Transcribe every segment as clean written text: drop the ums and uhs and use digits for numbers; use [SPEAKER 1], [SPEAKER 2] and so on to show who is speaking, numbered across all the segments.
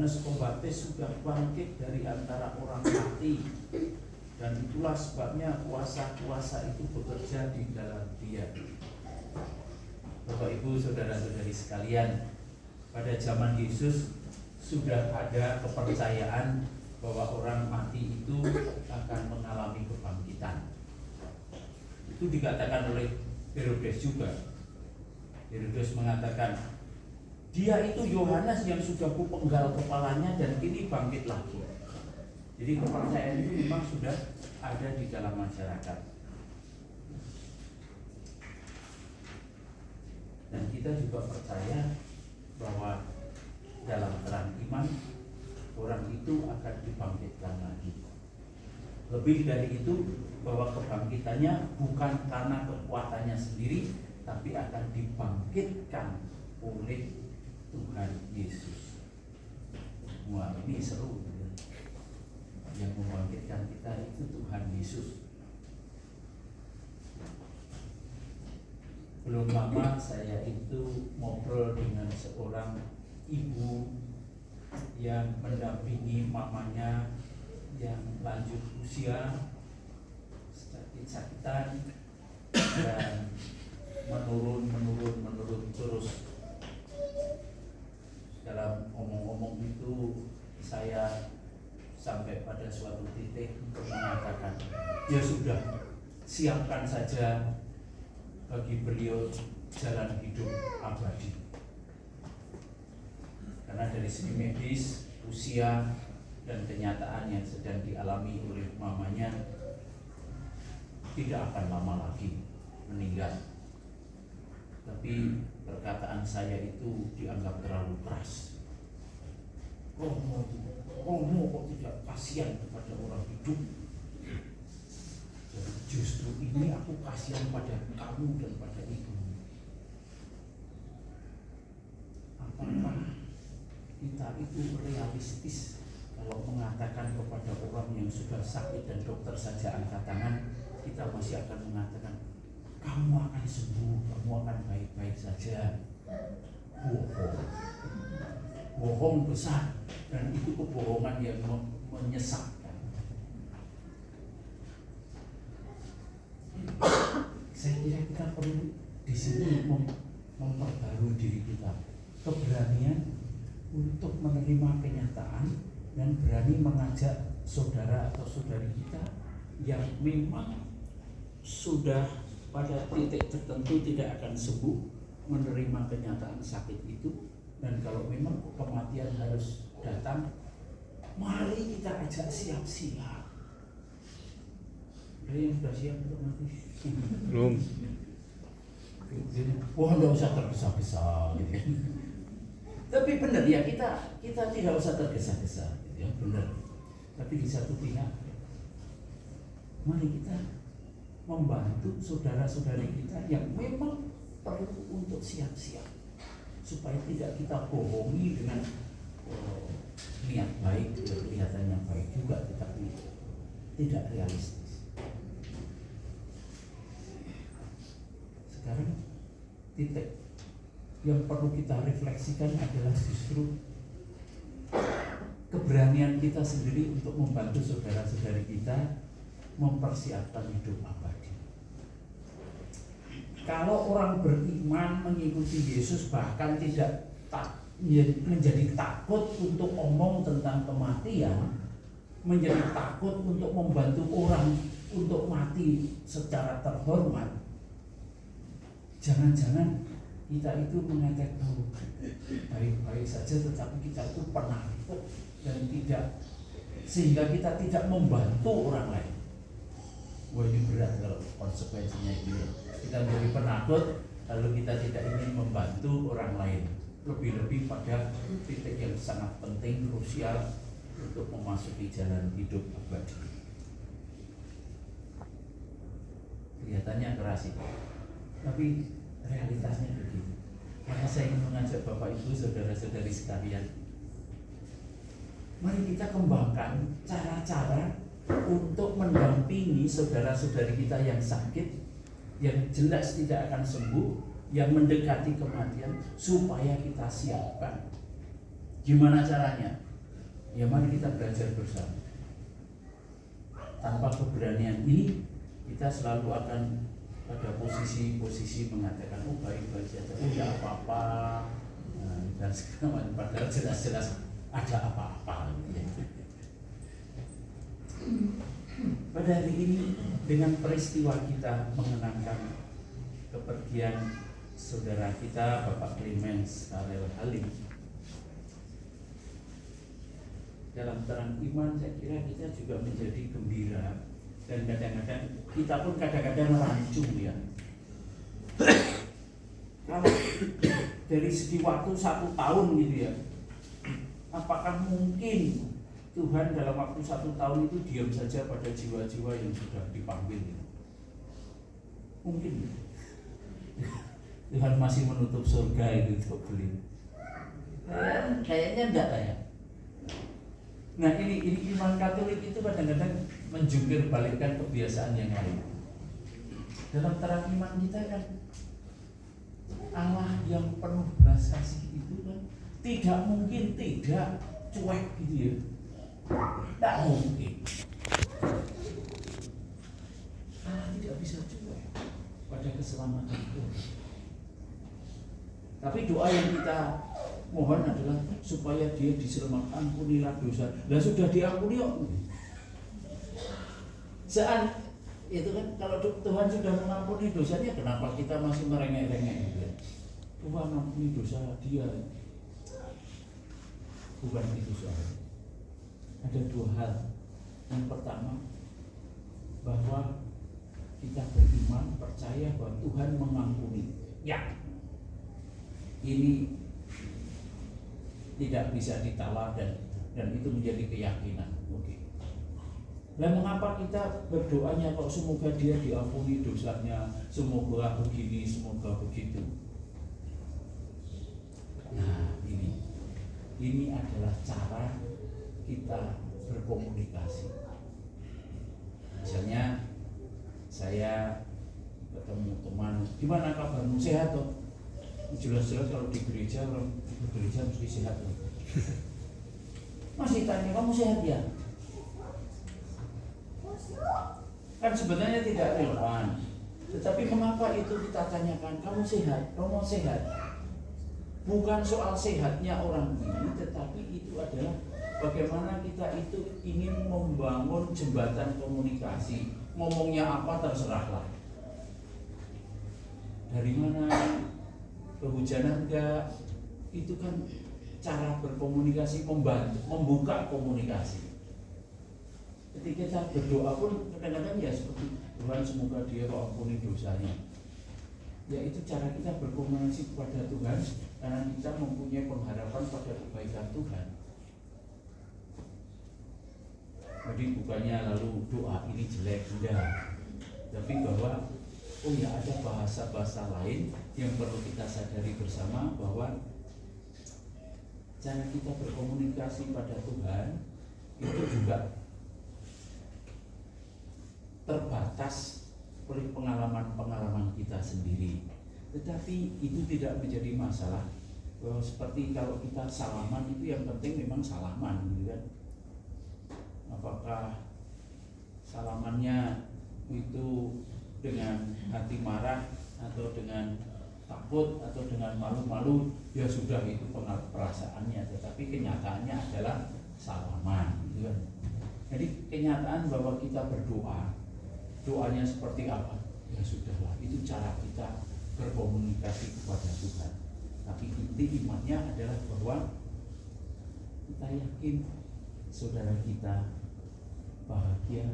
[SPEAKER 1] Yohanes Pembaptis sudah bangkit dari antara orang mati, dan itulah sebabnya kuasa-kuasa itu bekerja di dalam dia. Bapak Ibu, saudara-saudari sekalian, pada zaman Yesus sudah ada kepercayaan bahwa orang mati itu akan mengalami kebangkitan. Itu dikatakan oleh Herodes juga. Herodes mengatakan, dia itu Yohanes yang sudah kupenggal kepalanya dan kini bangkit lagi. Jadi kepercayaan itu memang sudah ada di dalam masyarakat. Dan kita juga percaya bahwa dalam terang iman orang itu akan dibangkitkan lagi. Lebih dari itu, bahwa kebangkitannya bukan karena kekuatannya sendiri, tapi akan dibangkitkan oleh Tuhan Yesus. Wah, ini seru. Yang membangkitkan kita itu Tuhan Yesus. Belum lama saya itu ngobrol dengan seorang ibu yang mendampingi mamanya yang lanjut usia, sakit-sakitan, dan menurun terus. Dalam omong-omong itu saya sampai pada suatu titik untuk mengatakan, ya sudah, siapkan saja bagi beliau jalan hidup abadi. Karena dari segi medis, usia, dan kenyataan yang sedang dialami oleh mamanya tidak akan lama lagi meninggal. Tapi perkataan saya itu dianggap terlalu keras. Romo kok tidak kasihan kepada orang hidup? Jadi justru ini aku kasihan pada kamu dan pada ibu. Apakah kita itu realistis kalau mengatakan kepada orang yang sudah sakit dan dokter saja angkat tangan, kita masih akan mengatakan kamu akan sembuh, kamu akan baik-baik saja? Bohong besar, dan itu kebohongan yang menyesatkan. Saya kira kita perlu di sini memperbarui diri kita, keberanian untuk menerima kenyataan dan berani mengajak saudara atau saudari kita yang memang sudah pada titik tertentu tidak akan sembuh, menerima kenyataan sakit itu. Dan kalau memang kematian harus datang, mari kita ajak siap-siap. Ada yang sudah siap untuk mati?
[SPEAKER 2] Belum.
[SPEAKER 1] Wah, nggak usah tergesa-gesa gitu. Tapi benar ya, kita tidak usah tergesa-gesa gitu ya, benar. Tapi di satu pihak, mari kita membantu saudara-saudari kita yang memang perlu untuk siap-siap, supaya tidak kita bohongi dengan niat baik, kelihatannya baik juga, tetapi tidak realistis. Sekarang titik yang perlu kita refleksikan adalah justru keberanian kita sendiri untuk membantu saudara-saudari kita mempersiapkan hidup abadi. Kalau orang beriman mengikuti Yesus bahkan tidak menjadi takut untuk omong tentang kematian, menjadi takut untuk membantu orang untuk mati secara terhormat, jangan-jangan kita itu mengatakan baik-baik saja, tetapi kita itu penakut dan tidak, sehingga kita tidak membantu orang lain. Wah, ini berat kalau konsekuensinya itu. Kita menjadi penakut, lalu kita tidak ingin membantu orang lain. Lebih-lebih pada titik yang sangat penting, krusial untuk memasuki jalan hidup abadi. Kelihatannya keras itu, tapi realitasnya begitu. Maka saya ingin mengajak Bapak Ibu, saudara-saudari sekalian, mari kita kembangkan cara-cara untuk mendampingi saudara-saudari kita yang sakit, yang jelas tidak akan sembuh, yang mendekati kematian, supaya kita siapkan. Gimana caranya? Ya mari kita belajar bersama. Tanpa keberanian ini kita selalu akan pada posisi-posisi mengatakan oh baik-baik saja, tidak apa-apa, dan segala macam, padahal jelas-jelas ada apa-apa. Pada hari ini dengan peristiwa kita mengenangkan kepergian saudara kita Bapak Clemens Karel Halim, dalam terang iman saya kira kita juga menjadi gembira, dan kadang-kadang kita pun kadang-kadang rancu ya. Kalau dari segi waktu 1 tahun gitu ya, apakah mungkin Tuhan dalam waktu 1 tahun itu diam saja pada jiwa-jiwa yang sudah dipanggil? Mungkin Tuhan masih menutup surga itu untuk beliau? Kayaknya enggak lah ya. Nah ini iman Katolik itu kadang-kadang menjungkir balikkan kebiasaan yang lain. Dalam terang iman kita kan Allah yang penuh belas kasih itu kan tidak mungkin tidak cuek gitu ya. Tidak mungkin. Allah tidak bisa cuek pada keselamatan itu. Tapi doa yang kita mohon adalah supaya dia diselamatkan, ampunilah dosa. Lah sudah diampuni kok. Saat itu kan kalau Tuhan sudah mengampuni dosanya, kenapa kita masih merengek-rengek gitu ya? Tuhan ampuni dosa dia. Bukan itu soalnya. Ada 2 hal. Yang pertama, bahwa kita beriman, percaya bahwa Tuhan mengampuni. Ya, ini tidak bisa ditawar dan itu menjadi keyakinan. Oke. Nah, mengapa kita berdoanya kok semoga dia diampuni dosanya, semoga begini, semoga begitu? Nah, ini adalah cara kita berkomunikasi. Misalnya saya ketemu teman, gimana kabarmu, sehat toh? Jelas-jelas kalau di gereja, orang gereja mesti sehat toh. Masih tanya, kamu sehat ya? Kan sebenarnya tidak relevan. Tetapi mengapa itu kita tanyakan, kamu sehat, kamu sehat? Bukan soal sehatnya orang ini, tetapi itu adalah bagaimana kita itu ingin membangun jembatan komunikasi. Ngomongnya apa terserahlah. Dari mana, kehujanan enggak, itu kan cara berkomunikasi, membuka komunikasi. Ketika kita berdoa pun kadang-kadang ya seperti Tuhan semoga dia ampuni dosanya. Ya itu cara kita berkomunikasi kepada Tuhan karena kita mempunyai pengharapan pada kebaikan Tuhan. Jadi bukannya lalu doa ini jelek, enggak. Tapi bahwa oh ya ada bahasa-bahasa lain yang perlu kita sadari bersama, bahwa cara kita berkomunikasi pada Tuhan itu juga terbatas oleh pengalaman-pengalaman kita sendiri. Tetapi itu tidak menjadi masalah. Seperti kalau kita salaman itu yang penting memang salaman gitu kan. Apakah salamannya itu dengan hati marah atau dengan takut atau dengan malu-malu, ya sudah itu perasaannya, tetapi kenyataannya adalah salaman gitu kan. Jadi kenyataan bahwa kita berdoa, doanya seperti apa, ya sudahlah, itu cara kita berkomunikasi kepada Tuhan. Tapi inti imannya adalah bahwa kita yakin saudara kita bahagia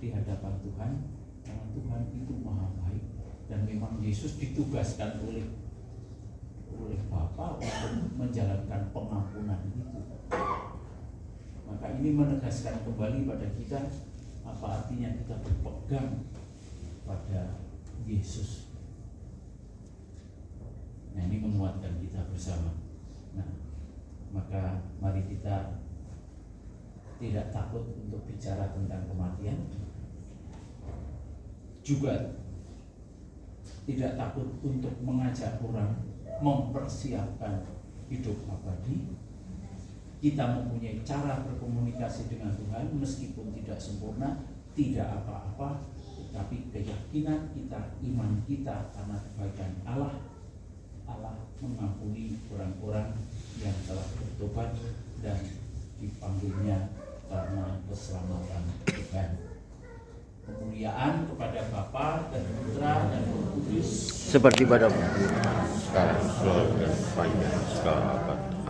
[SPEAKER 1] di hadapan Tuhan, karena Tuhan itu maha baik dan memang Yesus ditugaskan oleh Bapa untuk menjalankan pengampunan itu. Maka ini menegaskan kembali pada kita apa artinya kita berpegang pada Yesus. Nah ini menguatkan kita bersama. Nah maka mari kita tidak takut untuk bicara tentang kematian, juga tidak takut untuk mengajak orang mempersiapkan hidup abadi, Kita mempunyai cara berkomunikasi dengan Tuhan meskipun tidak sempurna, tidak apa-apa, tetapi keyakinan kita, iman kita karena kebaikan Allah, Allah mengampuni orang-orang yang telah bertobat dan dipanggilnya karena keselamatan Tuhan. Kemuliaan kepada Bapa dan Putra dan Roh Kudus
[SPEAKER 2] seperti pada sekarang, selalu dan sepanjang segala abad.